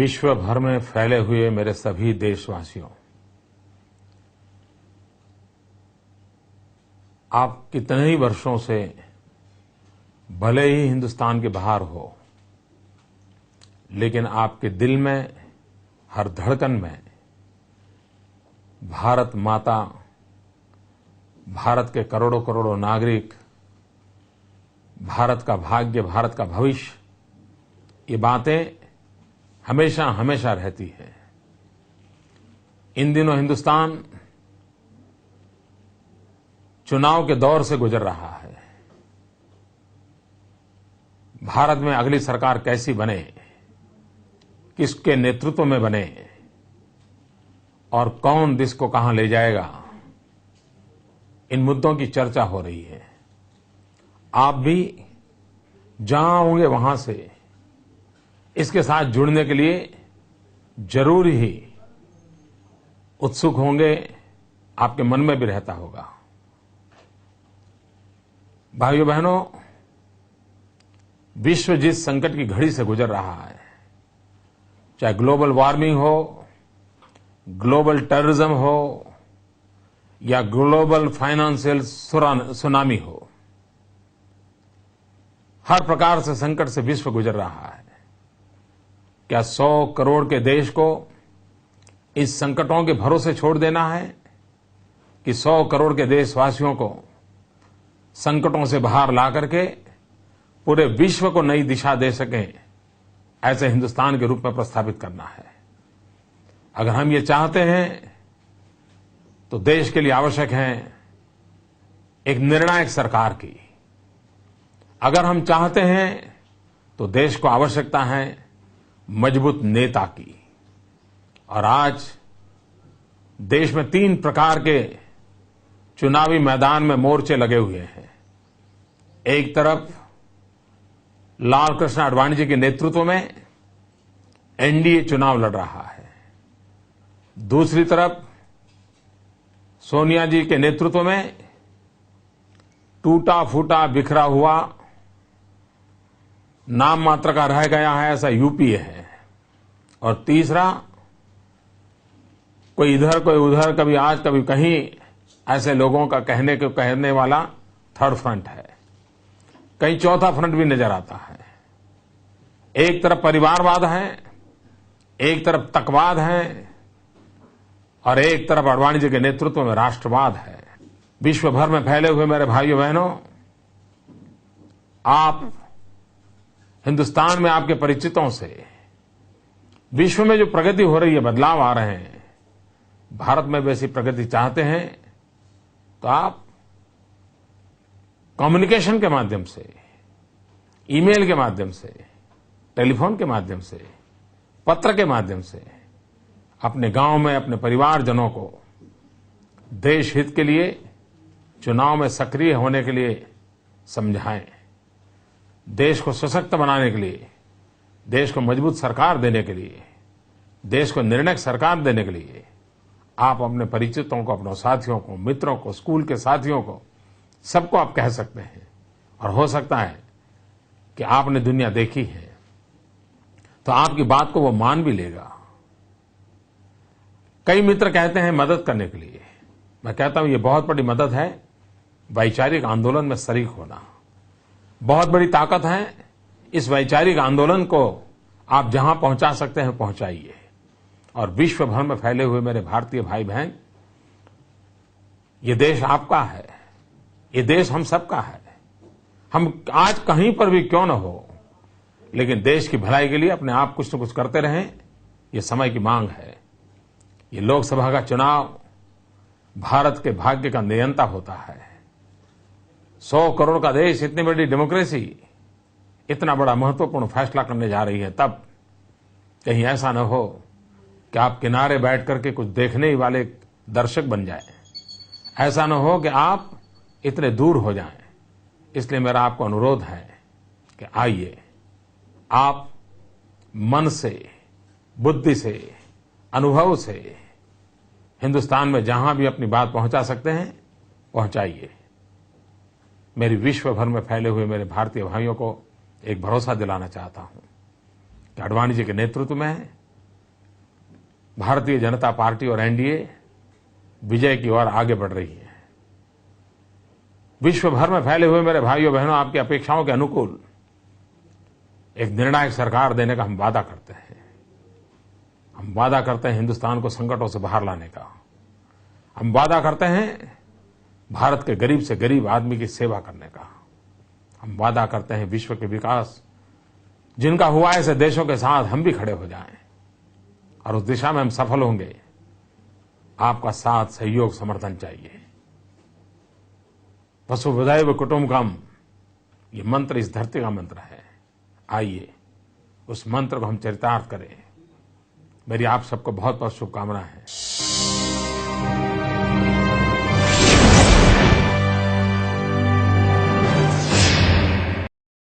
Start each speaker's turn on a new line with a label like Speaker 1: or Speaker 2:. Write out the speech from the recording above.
Speaker 1: विश्व भर में फैले हुए मेरे सभी देशवासियों, आप कितने ही वर्षों से भले ही हिंदुस्तान के बाहर हो, लेकिन आपके दिल में, हर धड़कन में भारत माता, भारत के करोड़ों करोड़ों नागरिक, भारत का भाग्य, भारत का भविष्य, ये बातें हमेशा हमेशा रहती हैं। इन दिनों हिंदुस्तान चुनाव के दौर से गुजर रहा है। भारत में अगली सरकार कैसी बने, किसके नेतृत्व में बने और कौन देश को कहां ले जाएगा, इन मुद्दों की चर्चा हो रही है। आप भी जहां होंगे वहां से इसके साथ जुड़ने के लिए जरूर ही उत्सुक होंगे, आपके मन में भी रहता होगा। भाइयों बहनों, विश्व जिस संकट की घड़ी से गुजर रहा है, चाहे ग्लोबल वार्मिंग हो, ग्लोबल टेररिज्म हो या ग्लोबल फाइनेंशियल सुनामी हो, हर प्रकार से संकट से विश्व गुजर रहा है। क्या 100 करोड़ के देश को इस संकटों के भरोसे छोड़ देना है कि 100 करोड़ के देशवासियों को संकटों से बाहर ला करके पूरे विश्व को नई दिशा दे सकें, ऐसे हिंदुस्तान के रूप में प्रस्थापित करना है? अगर हम ये चाहते हैं तो देश के लिए आवश्यक है एक निर्णायक सरकार की। अगर हम चाहते हैं तो देश को आवश्यकता है मजबूत नेता की। और आज देश में 3 प्रकार के चुनावी मैदान में मोर्चे लगे हुए हैं। एक तरफ लाल कृष्ण आडवाणी जी के नेतृत्व में एनडीए चुनाव लड़ रहा है। दूसरी तरफ सोनिया जी के नेतृत्व में टूटा फूटा बिखरा हुआ, नाम मात्र का रह गया है ऐसा यूपीए है। और तीसरा, कोई इधर कोई उधर, कभी आज कभी कहीं, ऐसे लोगों का कहने वाला थर्ड फ्रंट है। कहीं चौथा फ्रंट भी नजर आता है। एक तरफ परिवारवाद है, एक तरफ तकवाद है और एक तरफ आडवाणी जी के नेतृत्व में राष्ट्रवाद है। विश्व भर में फैले हुए मेरे भाइयों बहनों, आप हिंदुस्तान में आपके परिचितों से विश्व में जो प्रगति हो रही है, बदलाव आ रहे हैं, भारत में वैसी प्रगति चाहते हैं तो आप कम्युनिकेशन के माध्यम से, ईमेल के माध्यम से, टेलीफोन के माध्यम से, पत्र के माध्यम से अपने गांव में अपने परिवारजनों को देश हित के लिए चुनाव में सक्रिय होने के लिए समझाएं। देश को सशक्त बनाने के लिए, देश को मजबूत सरकार देने के लिए, देश को निर्णायक सरकार देने के लिए आप अपने परिचितों को, अपने साथियों को, मित्रों को, स्कूल के साथियों को, सबको आप कह सकते हैं। और हो सकता है कि आपने दुनिया देखी है तो आपकी बात को वो मान भी लेगा। कई मित्र कहते हैं मदद करने के लिए। मैं कहता हूं ये बहुत बड़ी मदद है, वैचारिक आंदोलन में शरीक होना। बहुत बड़ी ताकत है। इस वैचारिक आंदोलन को आप जहां पहुंचा सकते हैं पहुंचाइए। और विश्व भर में फैले हुए मेरे भारतीय भाई बहन, ये देश आपका है, ये देश हम सबका है। हम आज कहीं पर भी क्यों न हो, लेकिन देश की भलाई के लिए अपने आप कुछ न कुछ करते रहें, ये समय की मांग है। ये लोकसभा का चुनाव भारत के भाग्य का नियंता होता है। 100 करोड़ का देश, इतनी बड़ी डेमोक्रेसी इतना बड़ा महत्वपूर्ण फैसला करने जा रही है, तब कहीं ऐसा न हो कि आप किनारे बैठ करके कुछ देखने ही वाले दर्शक बन जाएं। ऐसा न हो कि आप इतने दूर हो जाएं। इसलिए मेरा आपको अनुरोध है कि आइए, आप मन से, बुद्धि से, अनुभव से हिंदुस्तान में जहां भी अपनी बात पहुंचा सकते हैं पहुंचाइए। मेरी विश्व भर में फैले हुए मेरे भारतीय भाइयों को एक भरोसा दिलाना चाहता हूं कि आडवाणी जी के नेतृत्व में भारतीय जनता पार्टी और एनडीए विजय की ओर आगे बढ़ रही है। विश्व भर में फैले हुए मेरे भाइयों बहनों, आपकी अपेक्षाओं के अनुकूल एक निर्णायक सरकार देने का हम वादा करते हैं। हम वादा करते हैं हिंदुस्तान को संकटों से बाहर लाने का। हम वादा करते हैं भारत के गरीब से गरीब आदमी की सेवा करने का। हम वादा करते हैं विश्व के विकास जिनका हुआ है ऐसे देशों के साथ हम भी खड़े हो जाएं और उस दिशा में हम सफल होंगे। आपका साथ, सहयोग, समर्थन चाहिए। वसुधैव कुटुंबकम, ये मंत्र इस धरती का मंत्र है। आइए उस मंत्र को हम चरितार्थ करें। मेरी आप सबको बहुत बहुत शुभकामनाएं हैं।